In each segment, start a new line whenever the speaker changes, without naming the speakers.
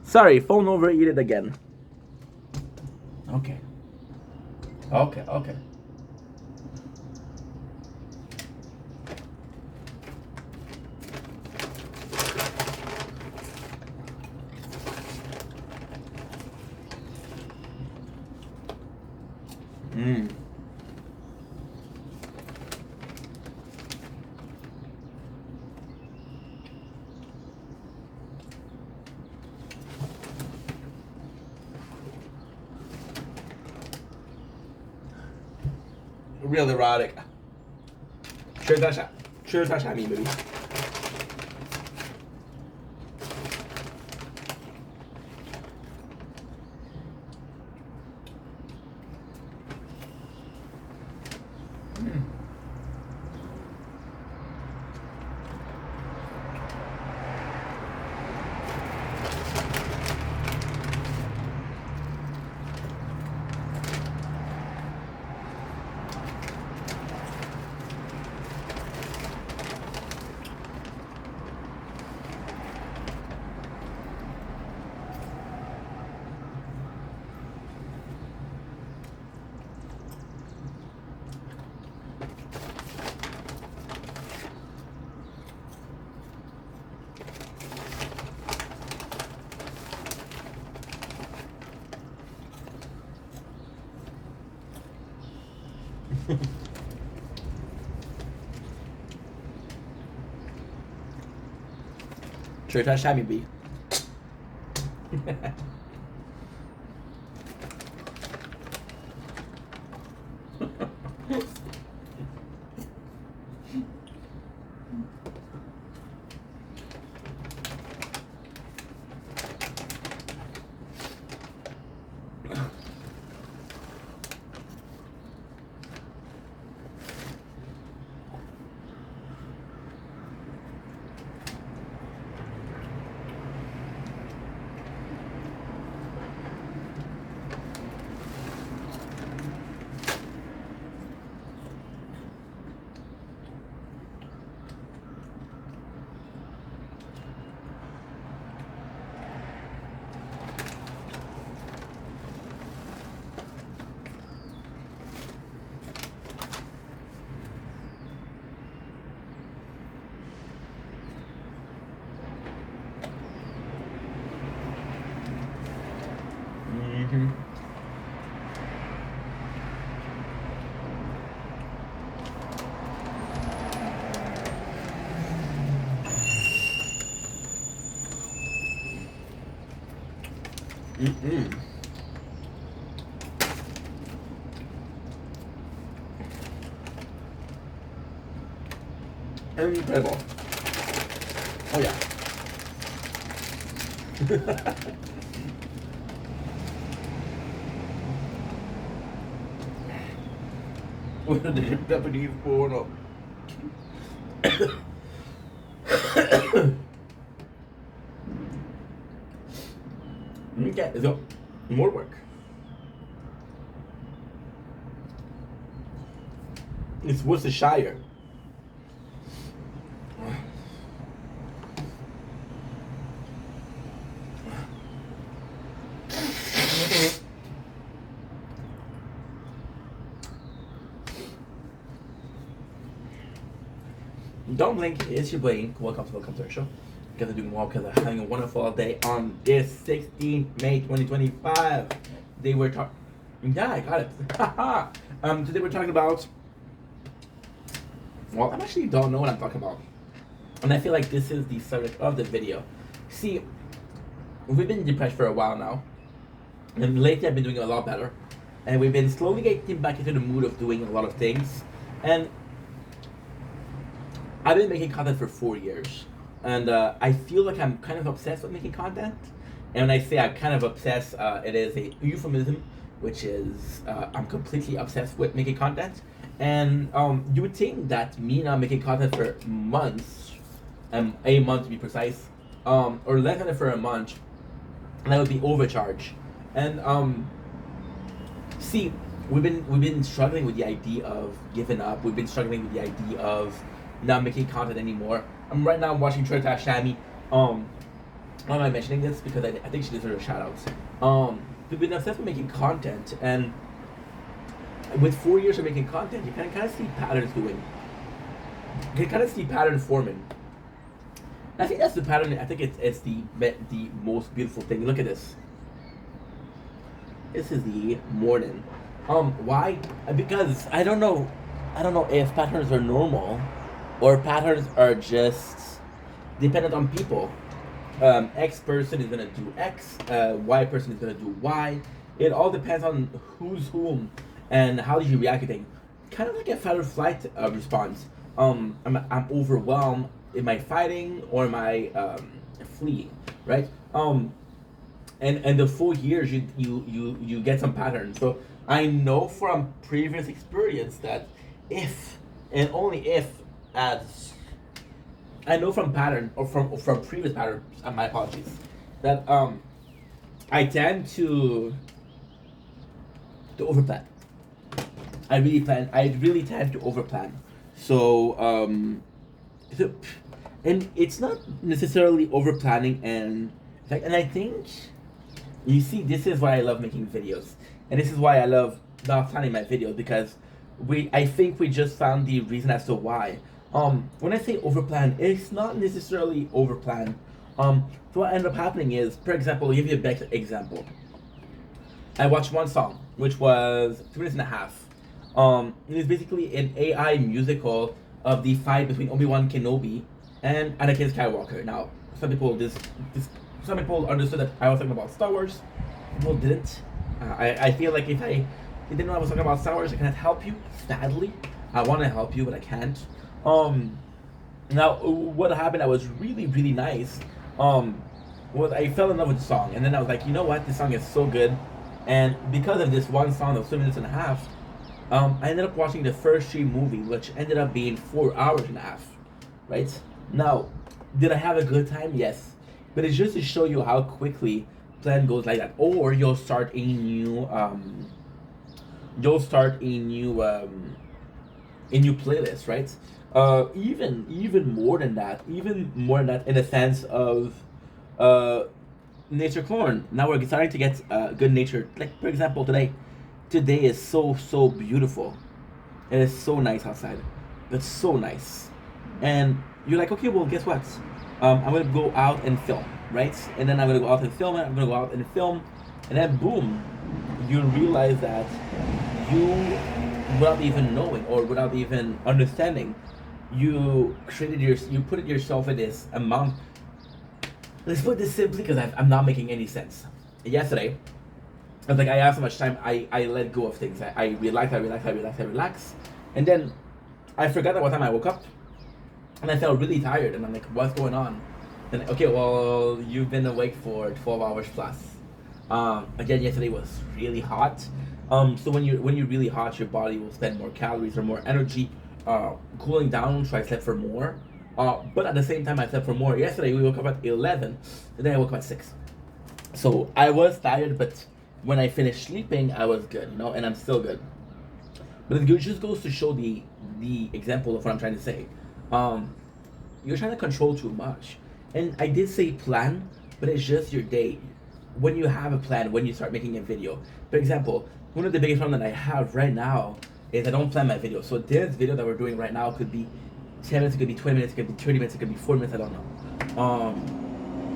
Sorry, phone overheated again.
Okay. Okay.
Mmm. Real erotic. Sure, that's me, baby. Sure, that's me, baby. Mm-hmm. Mm-mm. Incredible. Oh yeah. What did the Japanese porno? Okay, so more work. It's Worcestershire. Don't blink, it's your Blaine. Welcome to our show. You guys are doing well because I'm having a wonderful day on this 16th May 2025. Today we're talking. Yeah, I got it. Today we're talking about. Well, I actually don't know what I'm talking about. And I feel like this is the subject of the video. See, we've been depressed for a while now. And lately I've been doing a lot better. And we've been slowly getting back into the mood of doing a lot of things. And I've been making content for 4 years. And I feel like I'm kind of obsessed with making content. And when I say I'm kind of obsessed, it is a euphemism, which is I'm completely obsessed with making content. And you would think that me not making content for months, a month to be precise, or less than it for a month, that would be overcharge. And see, we've been struggling with the idea of giving up. We've been struggling with the idea of not making content anymore. I'm right now watching Trita Shami Why am I mentioning this? Because I think she deserves a shout out. We've been obsessed with making content, and with 4 years of making content, you can kind of see patterns doing. You can kind of see patterns forming. I think that's the pattern. I think it's the most beautiful thing. Look at this. This is the morning. Why? Because I don't know if patterns are normal, or patterns are just dependent on people. X person is gonna do X. Y person is gonna do Y. It all depends on who's whom, and how did you react to things. Kind of like a fight or flight response. I'm overwhelmed. Am I fighting or am I fleeing? Right. And the 4 years you get some patterns. So I know from previous experience that if and only if, as I know from pattern or from previous patterns, my apologies, that I tend to overplan. I really tend to overplan. So so, and it's not necessarily overplanning, and I think you see, this is why I love making videos, and this is why I love not planning my videos, because I think we just found the reason as to why. When I say overplan, it's not necessarily overplan. So what ended up happening is, for example, I'll give you a best example. I watched one song, which was 2 minutes and a half. It is basically an AI musical of the fight between Obi-Wan Kenobi and Anakin Skywalker. Now, some people understood that I was talking about Star Wars. People didn't. I feel like if you didn't know I was talking about Star Wars, I cannot help you. Sadly, I want to help you, but I can't. Now what happened? I was really really nice. Was I fell in love with the song, and then I was like, you know what? This song is so good, and because of this one song of 2 minutes and a half, I ended up watching the first three movie, which ended up being 4 hours and a half. Right now, did I have a good time? Yes. But it's just to show you how quickly plan goes like that. Or you'll start a new playlist, right? Even more than that, in the sense of nature corn. Now we're starting to get good nature. Like for example, today is so beautiful. It is so nice outside. It's so nice, and you're like, okay, well, guess what? I'm gonna go out and film, right? And then I'm gonna go out and film it. I'm gonna go out and film, and then boom, you realize that you, without even knowing or without even understanding, you put yourself in this amount. Let's put this simply, because I'm not making any sense. Yesterday, I was like, I have so much time. I let go of things. I relax, and then I forgot at what time I woke up. And I felt really tired, and I'm like, what's going on? And okay, well, you've been awake for 12 hours plus. Again, yesterday was really hot. So when you're really hot, your body will spend more calories or more energy cooling down. So I slept for more. But at the same time, I slept for more. Yesterday we woke up at 11. Today I woke up at 6. So I was tired, but when I finished sleeping, I was good, and I'm still good. But it just goes to show the example of what I'm trying to say. You're trying to control too much. And I did say plan, but it's just your day. When you have a plan, when you start making a video. For example, one of the biggest problems that I have right now is I don't plan my video. So this video that we're doing right now could be 10 minutes, it could be 20 minutes, it could be 30 minutes, it could be 4 minutes, I don't know.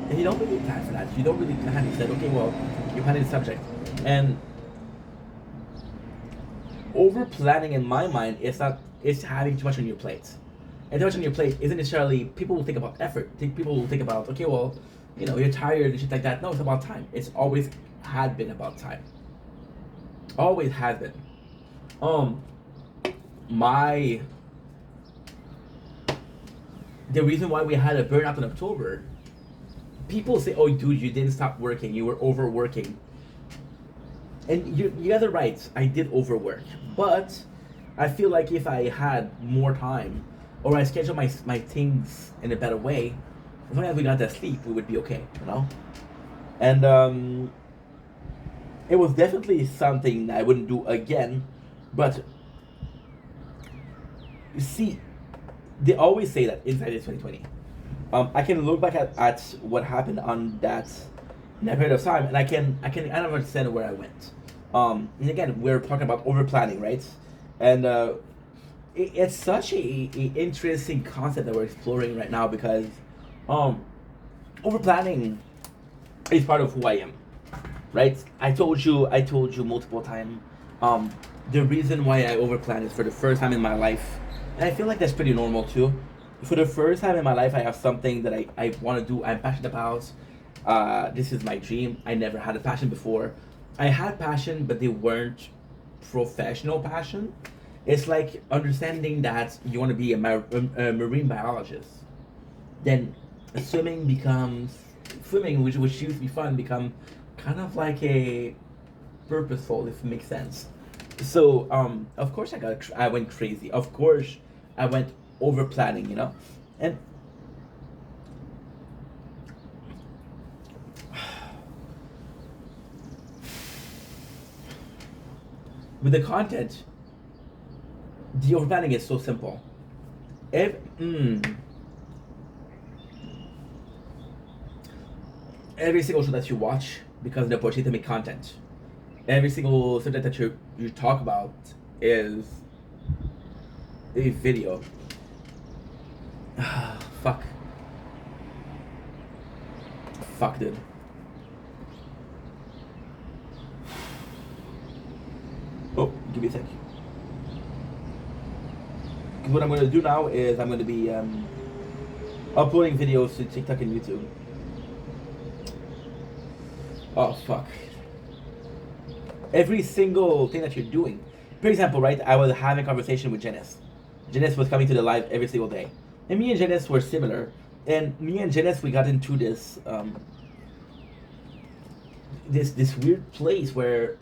And you don't really plan for that. You don't really plan. You said, okay, well, you're planning the subject. And over planning in my mind is having too much on your plate. And too much on your plate isn't necessarily, people will think about effort. People will think about, okay, well, you're tired and shit like that. No, it's about time. It's always had been about time. Always has been. The reason why we had a burnout in October, people say, oh, dude, you didn't stop working. You were overworking. And you guys are right. I did overwork. But I feel like if I had more time, or I schedule my things in a better way, as long as we got that sleep, we would be okay, And it was definitely something I wouldn't do again, but you see, they always say that insight is 2020. I can look back at what happened on in that period of time, and I can kind of understand where I went. And again, we're talking about over planning, right? And it's such a interesting concept that we're exploring right now because um, over planning is part of who I am, right? I told you multiple times. Um, the reason why I overplan is for the first time in my life, and I feel like that's pretty normal too. For the first time in my life, I have something that I want to do. I'm passionate about. This is my dream. I never had a passion before. I had passion, but they weren't professional passion. It's like understanding that you want to be a marine biologist. Then swimming becomes swimming, which used to be fun, become kind of like a purposeful, if it makes sense. So of course I went crazy. Of course I went over planning, you know, and with the content, the over planning is so simple. If every single show that you watch becomes an opportunity to make content. Every single subject that you talk about is a video. Fuck. Fuck, dude. Oh, give me a sec. 'Cause what I'm going to do now is I'm going to be uploading videos to TikTok and YouTube. Oh, fuck. Every single thing that you're doing. For example, right, I was having a conversation with Janice. Janice was coming to the live every single day. And me and Janice were similar. And me and Janice, we got into this weird place where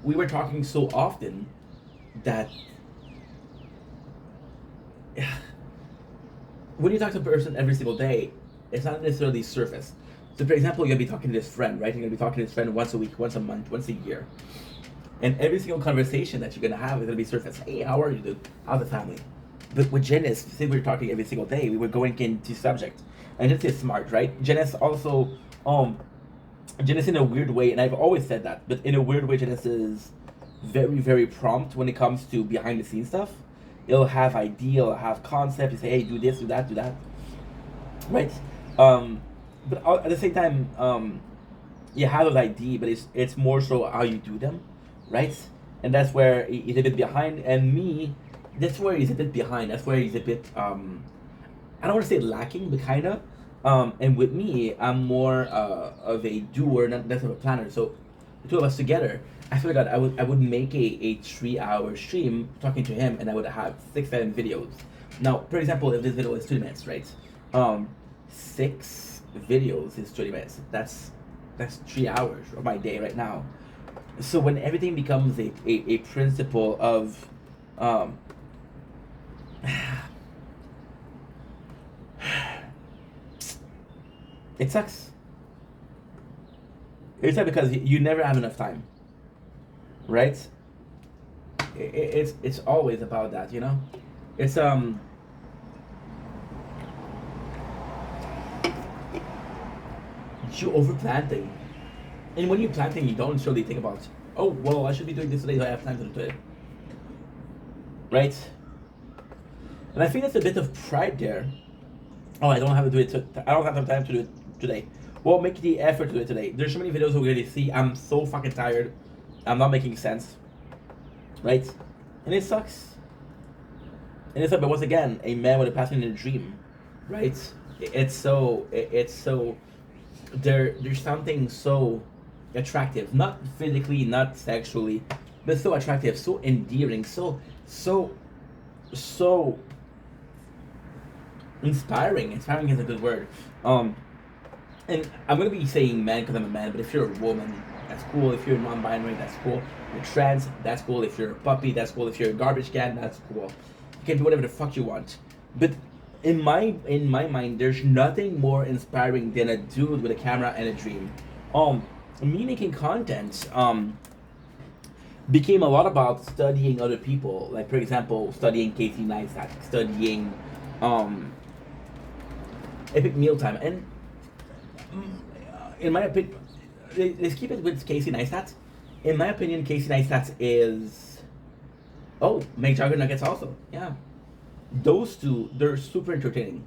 we were talking so often that when you talk to a person every single day, it's not necessarily surface. So, for example, you're gonna be talking to this friend, right? You're gonna be talking to this friend once a week, once a month, once a year, and every single conversation that you're gonna have is gonna be surface. Hey, how are you, dude? How's the family? But with Janice, since we were talking every single day, we were going into subject, and Janice is smart, right? Janice also, Janice in a weird way, and I've always said that, but in a weird way, Janice is very, very prompt when it comes to behind the scenes stuff. It'll have idea, it'll have concept. You say, hey, do this, do that, right? But at the same time, you have those idea, but it's more so how you do them, right? And that's where he's a bit behind. And me, that's where he's a bit behind. That's where he's a bit I don't want to say lacking, but kinda. And with me, I'm more of a doer, not less of a planner. So the two of us together, I figured out I would make a 3 hour stream talking to him, and I would have 6 7 videos. Now, for example, if this video is 2 minutes, right? 6 videos is 20 minutes. That's 3 hours of my day right now. So when everything becomes a principle of it sucks. It's not because you never have enough time, right? It's always about that, you know. It's you over planting, and when you planting, you don't really think about, oh well, I should be doing this today, so I have time to do it, right? And I think that's a bit of pride there. Oh, I don't have to do it. I don't have the time to do it today. Well, make the effort to do it today. There's so many videos we're gonna see. I'm so fucking tired. I'm not making sense, right? And it sucks. And it's like, but once again, a man with a passion and a dream, right? It's so there's something so attractive, not physically, not sexually, but so attractive, so endearing, so inspiring. Inspiring is a good word. And I'm gonna be saying man because I'm a man, but if you're a woman, that's cool. If you're non-binary, that's cool. If you're trans, that's cool. If you're a puppy, that's cool. If you're a garbage can, that's cool. You can do whatever the fuck you want. But in my mind, there's nothing more inspiring than a dude with a camera and a dream. Me making content became a lot about studying other people. Like, for example, studying Casey Neistat, studying Epic Mealtime, and in my opinion, let's keep it with Casey Neistat. In my opinion, Casey Neistat is McJuggerNuggets also. Yeah, those two, they're super entertaining.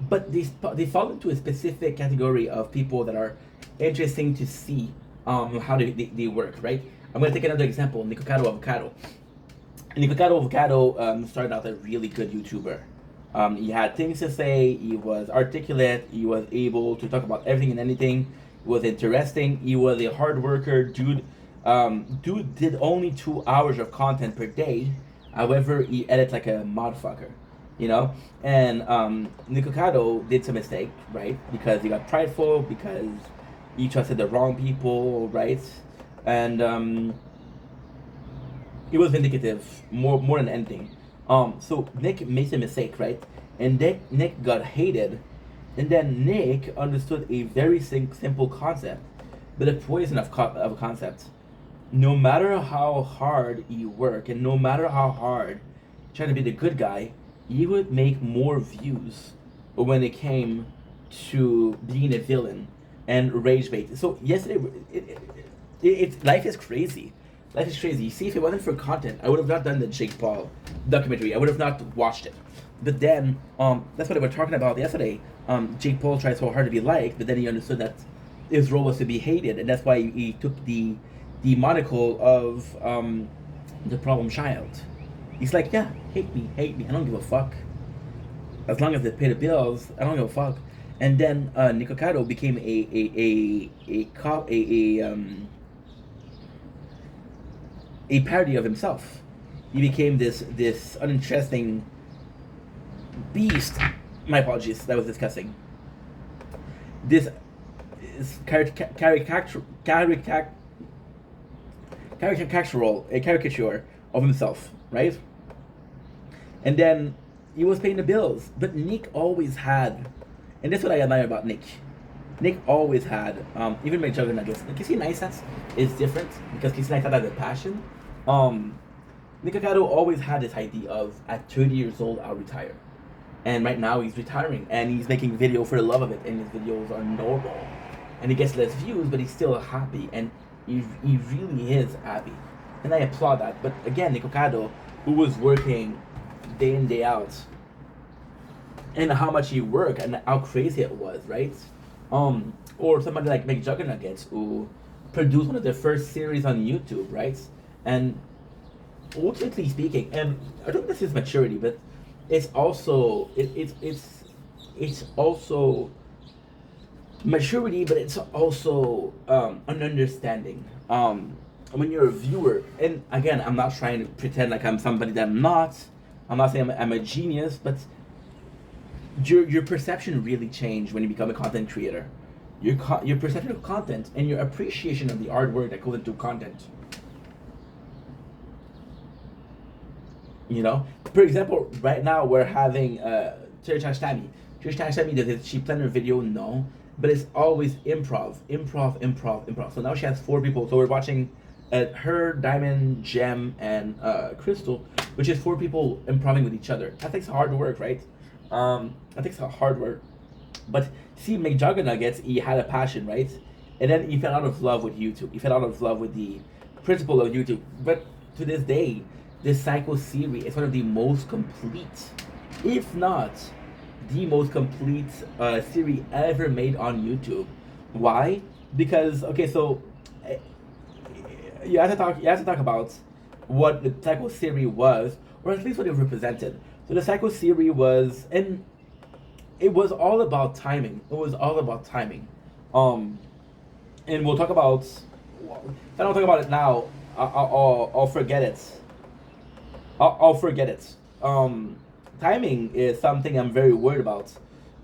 But they fall into a specific category of people that are interesting to see how they work, right? I'm gonna take another example, Nikocado Avocado. Nikocado Avocado started out a really good YouTuber. He had things to say, he was articulate, he was able to talk about everything and anything, he was interesting, he was a hard worker, dude. Dude did only 2 hours of content per day, however, he edits like a motherfucker, you know? And Nikocado did some mistake, right? Because he got prideful, because he trusted the wrong people, right? And he was vindicative more than anything. So Nick made a mistake, right? And Nick got hated, and then Nick understood a very simple concept, but a poison of a concept. No matter how hard you work, and no matter how hard you try to be the good guy, you would make more views when it came to being a villain and rage bait. So yesterday, life is crazy. Life is crazy. You see, if it wasn't for content, I would have not done the Jake Paul documentary. I would have not watched it. But then, that's what we were talking about yesterday. Jake Paul tried so hard to be liked, but then he understood that his role was to be hated, and that's why he took the monocle of the problem child. He's like, yeah, hate me. I don't give a fuck. As long as they pay the bills, I don't give a fuck. And then Nikocado became a parody of himself. He became this uninteresting beast. My apologies, that was disgusting. This is a caricature of himself, right? And then he was paying the bills, but Nick always had, and that's what I admire about Nick. Nick always had, even McJuggerNuggets. Casey Neistat is different because Casey Neistat has a passion. Nikocado always had this idea of, at 30 years old, I'll retire. And right now he's retiring, and he's making video for the love of it, and his videos are normal. And he gets less views, but he's still happy, and he really is happy. And I applaud that. But again, Nikocado, who was working day in, day out, and how much he worked, and how crazy it was, right? Or somebody like McJuggerNuggets, who produced one of their first series on YouTube, right? And ultimately speaking, and I don't think this is maturity, but it's also it's also maturity, but it's also an understanding. When you're a viewer, and again, I'm not trying to pretend like I'm somebody that I'm not. I'm not saying I'm a genius, but your perception really changes when you become a content creator. Your perception of content and your appreciation of the artwork that goes into content. You know, for example, right now we're having Trish Tashtami. Trish Tashtami, does she plan her video? No, but it's always improv. So now she has 4 people. So we're watching her, Diamond, Gem, and Crystal, which is 4 people improving with each other. That takes hard work, right? That takes hard work. But see, McJuggerNuggets, he had a passion, right? And then he fell out of love with YouTube. He fell out of love with the principle of YouTube. But to this day, this Psycho series is one of the most complete, if not the most complete series ever made on YouTube. Why? Because so you have to talk about what the Psycho series was, or at least what it represented. So the Psycho series was, and it was all about timing. And we'll talk about. If I don't talk about it now, I'll forget it. I'll forget it. Timing is something I'm very worried about.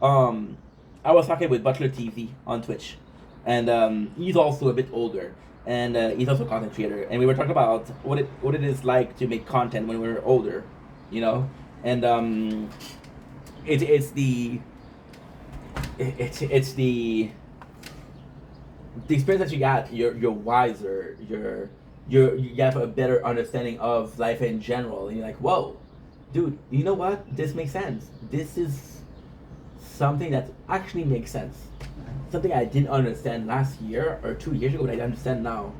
I was talking with Butler TV on Twitch, and he's also a bit older, and he's also a content creator. And we were talking about what it is like to make content when we're older, you know. And it's the experience that you got. You're wiser. You have a better understanding of life in general, and you're like, whoa, dude, you know what? This makes sense. This is something that actually makes sense. Something I didn't understand last year or 2 years ago, but I understand now.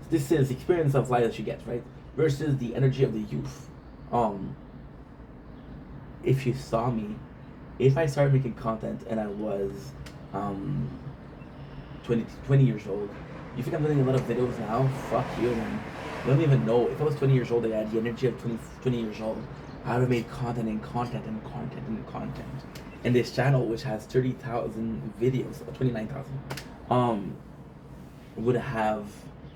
This is experience of life that you get, right? Versus the energy of the youth. If you saw me, if I started making content and I was um, 20 years old, you think I'm doing a lot of videos now? Fuck you, man. You don't even know. If I was 20 years old and I had the energy of 20 years old, I would have made content and content and content and content. And this channel, which has 30,000 videos, or 29,000, would have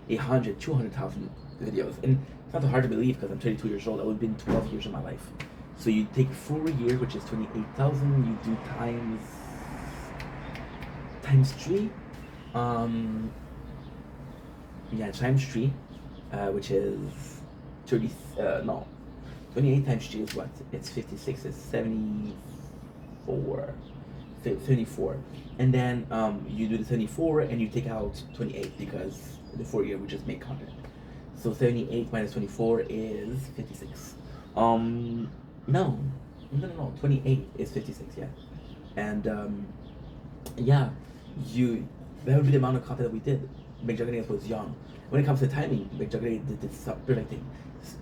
100, 200,000 videos. And it's not hard to believe because I'm 32 years old. That would have been 12 years of my life. So you take 4 years, which is 28,000, you do times 3. Times 3, which is 28 times 3 is what? It's 56, it's 74. 74. And then you do the 74 and you take out 28 because the 4 year we just make content. So 78 minus 24 is 56. No, 28 is 56, yeah. And that would be the amount of content that we did. McJuggernaut was young. When it comes to timing, McJuggernaut did this perfect thing.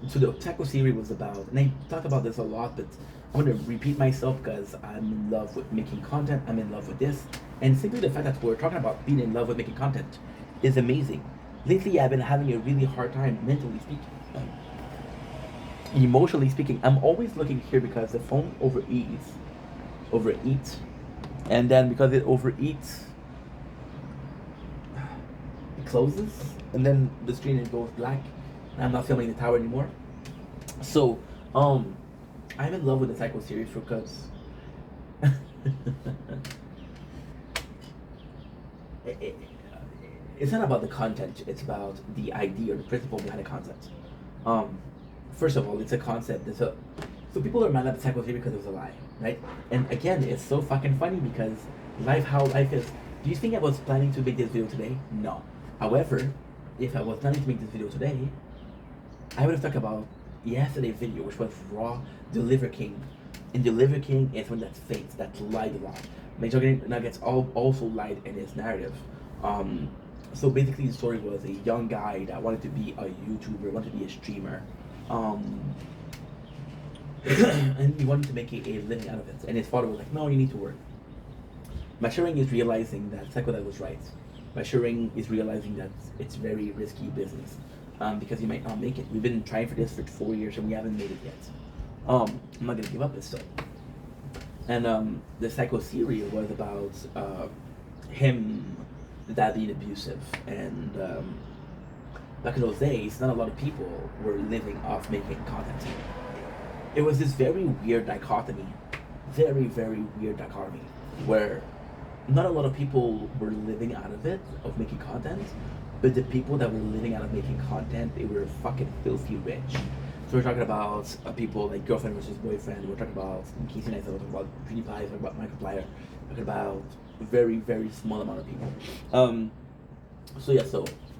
So the Taco series was about, and I talk about this a lot, but I'm going to repeat myself because I'm in love with making content. I'm in love with this. And simply the fact that we're talking about being in love with making content is amazing. Lately, I've been having a really hard time mentally speaking. Emotionally speaking, I'm always looking here because the phone overeats, and then because it overeats, it closes, and then the screen it goes black, and I'm not filming the tower anymore. So, I'm in love with the Psycho series because it's not about the content; it's about the idea or the principle behind the concept. First of all, it's a concept. So people are mad at the Psycho theory because it was a lie, right? And again, it's so fucking funny because how life is. Do you think I was planning to make this video today? No. However, if I was planning to make this video today, I would have talked about yesterday's video, which was Raw, the Liver King. And the Liver King is one that's fake, that's lied a lot. McJuggernaut Nuggets also lied in his narrative. So basically the story was a young guy that wanted to be a YouTuber, wanted to be a streamer. And he wanted to make a living out of it. And his father was like, no, you need to work. Maturing is realizing that Psychodad was right. Maturing is realizing that it's very risky business. Because you might not make it. We've been trying for this for 4 years and we haven't made it yet. I'm not gonna give up this still. And the Psycho series was about him, the dad being abusive. And back in those days, not a lot of people were living off making content. It was this very weird dichotomy, very, very weird dichotomy, where not a lot of people were living out of it, of making content, but the people that were living out of making content, they were fucking filthy rich. So we're talking about people like girlfriend versus boyfriend, we're talking about Casey Neistat, we're talking about PewDiePie, we're talking about Markiplier, we're talking about a very, very small amount of people. So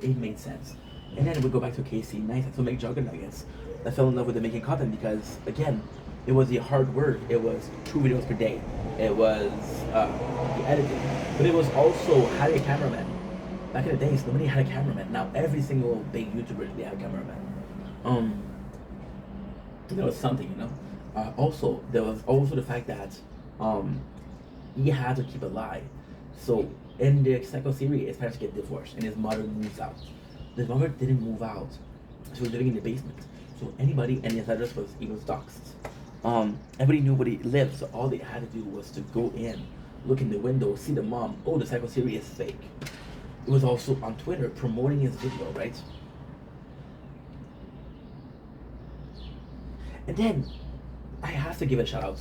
it made sense. And then we go back to Casey Neistat, so McJuggernaut Nuggets. I fell in love with the making content because, again, it was the hard work. It was 2 videos per day. It was the editing. But it was also having a cameraman. Back in the days, nobody had a cameraman. Now every single big YouTuber, they have a cameraman. There was something, you know. Also, there was also the fact that he had to keep it alive. So in the Psycho series, his parents get divorced and his mother moves out. His mother didn't move out. She was living in the basement. So anybody, and his address was doxed. Everybody knew where he lived, so all they had to do was to go in, look in the window, see the mom. Oh, the Psycho series is fake. It was also on Twitter promoting his video, right? And then I have to give a shout out,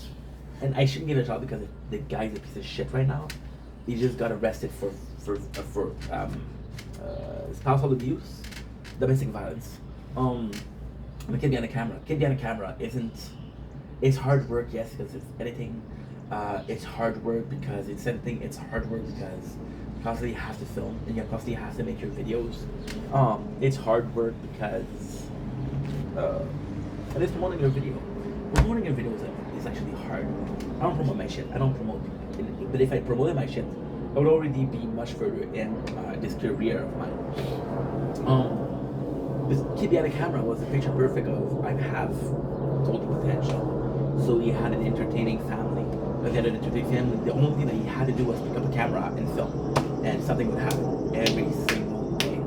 and I shouldn't give a shout out because the guy's a piece of shit right now. He just got arrested for spousal abuse, domestic violence. The kid behind the camera. Kid behind the camera it's hard work, yes, because it's editing. It's hard work because it's editing. It's hard work because you constantly have to film and you constantly have to make your videos. It's hard work because and it's promoting your video. Promoting your videos is actually hard. I don't promote my shit. I don't promote opportunity. But if I promoted my shit, I would already be much further in this career of mine. This kid behind the camera was a picture perfect of I have total potential. So he had an entertaining family. But he had an entertaining family. The only thing that he had to do was pick up a camera and film, and something would happen every single day.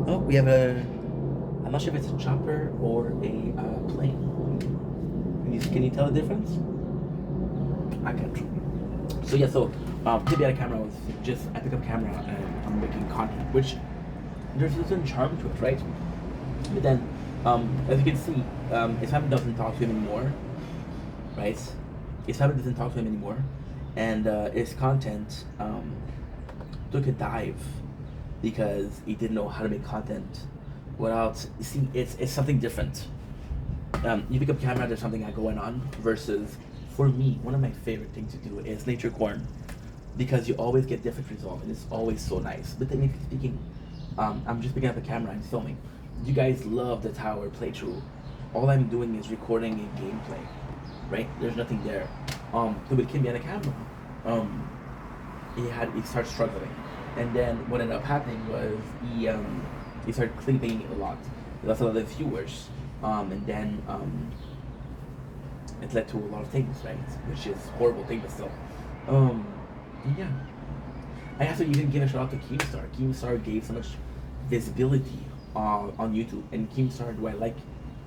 Oh, we have I'm not sure if it's a chopper or a plane. Can you tell the difference? I can't. So yeah, kid behind the camera was just I pick up a camera and I'm making content, which there's a certain charm to it, right? But then, as you can see, his family doesn't talk to him anymore, right? His family doesn't talk to him anymore, and his content took a dive because he didn't know how to make content without. You see, it's something different. You pick up a camera, there's something going on, versus for me, one of my favorite things to do is nature corn, because you always get different results and it's always so nice. But technically speaking, I'm just picking up a camera and filming. You guys love the tower playthrough. All I'm doing is recording a gameplay, right? There's nothing there. So with Kid behind the camera, he started struggling, and then what ended up happening was he started clipping a lot. He lost a lot of viewers, and then it led to a lot of things, right? Which is a horrible thing, but still, yeah. I have to even give a shout out to Keemstar. Keemstar gave so much visibility on YouTube, and Keemstar, do I like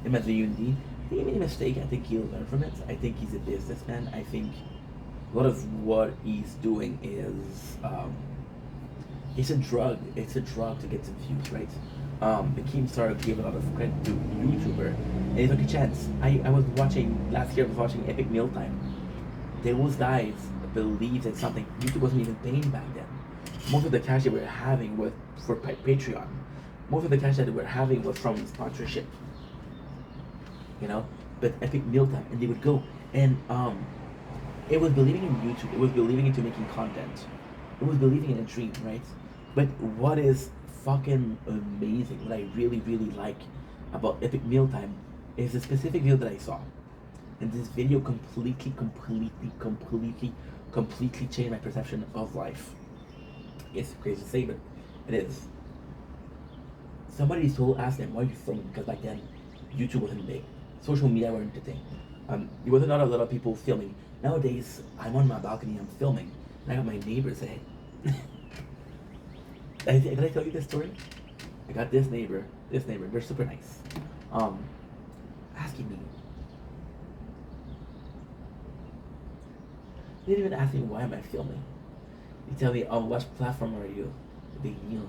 him as a UND? He made a mistake. I think he'll learn from it. I think he's a businessman. I think a lot of what he's doing is it's a drug. It's a drug to get some views, right? But Keemstar gave a lot of credit to YouTuber, and he took a chance. I was watching last year. I was watching Epic Mealtime. Those guys believed in something. YouTube wasn't even paying back then. Most of the cash they were having was for Patreon. Most of the cash that they were having was from sponsorship. You know, but Epic Mealtime, and they would go, and it was believing in YouTube. It was believing into making content. It was believing in a dream, right? But what is fucking amazing, what I really, really like about Epic Mealtime is the specific video that I saw. And this video completely changed my perception of life. It's crazy to say, but it is. Somebody asked them, why are you filming? Because back then, YouTube wasn't big. Social media weren't a thing. There wasn't a lot of people filming. Nowadays, I'm on my balcony, I'm filming, and I got my neighbors say, can I tell you this story? I got this neighbor, they're super nice, asking me. They didn't even ask me why am I filming. They tell me, on what platform are you? Big deal.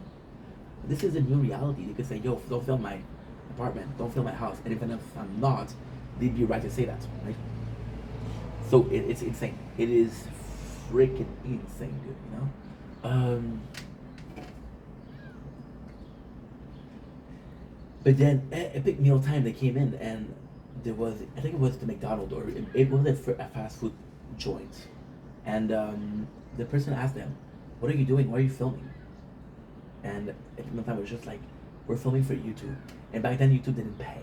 This is a new reality. They could say, yo, don't film my apartment, don't film my house, and even if I'm not, they'd be right to say that, right? So it's insane. It is freaking insane, dude, you know? But then Epic Mealtime, they came in and there was, I think it was the McDonald's or it was a fast food joint. And the person asked them, what are you doing? Why are you filming? And Epic Mealtime was just like, we're filming for YouTube. And back then YouTube didn't pay.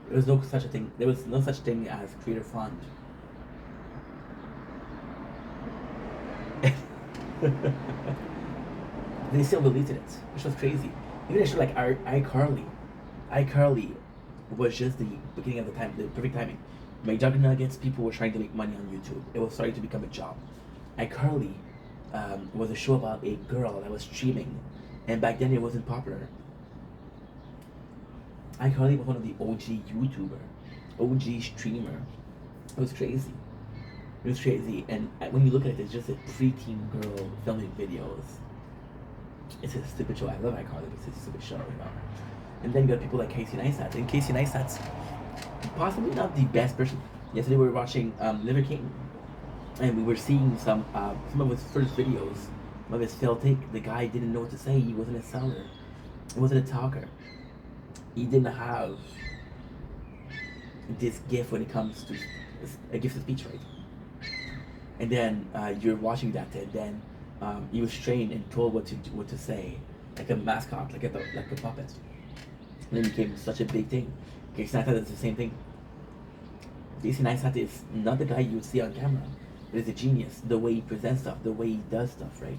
There was no such a thing. There was no such thing as Creator Fund. They still believed in it, which was crazy. Even a show like iCarly was just the beginning of the time, the perfect timing. McJuggernuggets, people were trying to make money on YouTube. It was starting to become a job. iCarly was a show about a girl that was streaming, and back then it wasn't popular. iCarly was one of the OG YouTuber, OG streamer. It was crazy. It was crazy, and when you look at it, it's just a preteen girl filming videos. It's a stupid show. I love iCarly, but it's a stupid show, you know. And then you got people like Casey Neistat, and Casey Neistat's possibly not the best person. Yesterday we were watching Liver King, and we were seeing some of his first videos, some of his failed take. The guy didn't know what to say. He wasn't a seller. He wasn't a talker. He didn't have this gift when it comes to a gift of speech, right? And then you're watching that, and then he was trained and told what to say, like a mascot, like a puppet. And then it became such a big thing. Casey Neistat is the same thing. Casey Neistat is not the guy you would see on camera. but he's a genius. The way he presents stuff, the way he does stuff, right?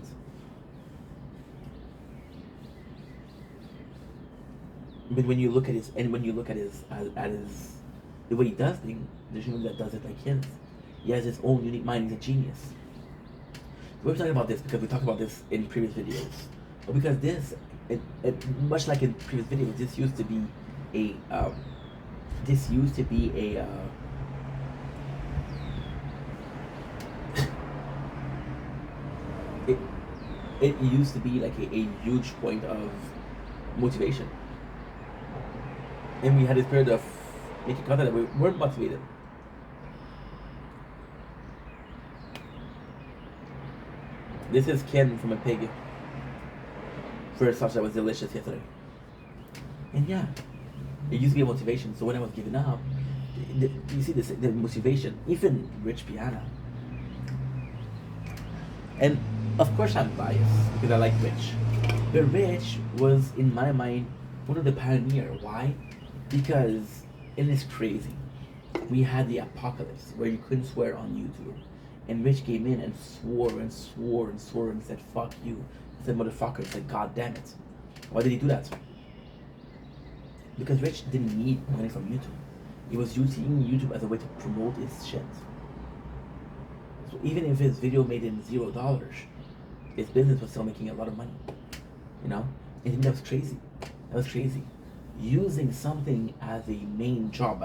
But when you look at his, the way he does things, there's nobody that does it like his. He has his own unique mind. He's a genius. We're talking about this because we talked about this in previous videos, but because this, much like in previous videos, this used to be a, it used to be like a huge point of motivation. And we had this period of making content that we weren't motivated. This is Ken from a pig for a sausage that was delicious yesterday. And yeah, it used to be a motivation. So when I was giving up, you see the motivation, even Rich Piana. And of course I'm biased because I like Rich. But Rich was, in my mind, one of the pioneers. Why? Because it is crazy. We had the apocalypse where you couldn't swear on YouTube. And Rich came in and swore and swore and swore and said, fuck you. He said, motherfucker. He said, God damn it. Why did he do that? Because Rich didn't need money from YouTube. He was using YouTube as a way to promote his shit. So even if his video made him $0, his business was still making a lot of money. You know? And I think that was crazy. That was crazy. Using something as a main job,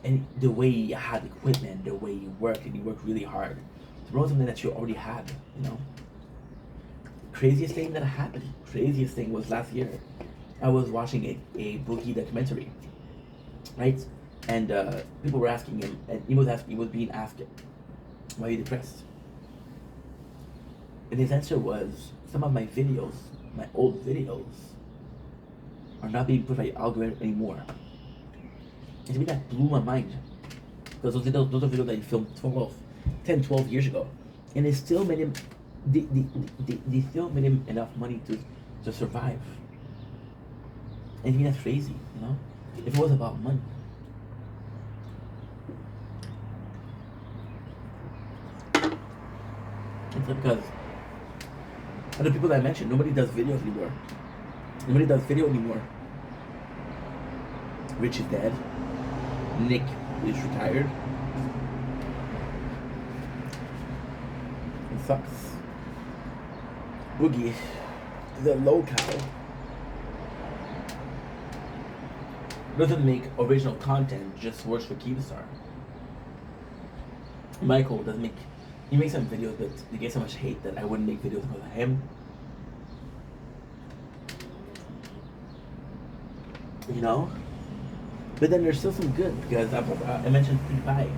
and the way he had equipment, the way he worked, and he worked really hard to promote something that you already had, you know. Craziest thing that happened. Craziest thing was last year. I was watching a Boogie documentary, right? And people were asking him, and he was being asked, why are you depressed? And his answer was, some of my videos, my old videos, are not being put by algorithm anymore. And to me that blew my mind. Because those are videos that he filmed 10, 12 years ago. And it still made him, they still made him enough money to survive. And to me that's crazy, you know? If it was about money. It's because other people that I mentioned, nobody does videos anymore. Nobody does video anymore. Rich is dead. Nick is retired. It sucks. Boogie, the locale, doesn't make original content, just works for Keemstar. Michael doesn't make, he makes some videos, but they get so much hate that I wouldn't make videos about him. You know? But then there's still some good, because I mentioned PewDiePie.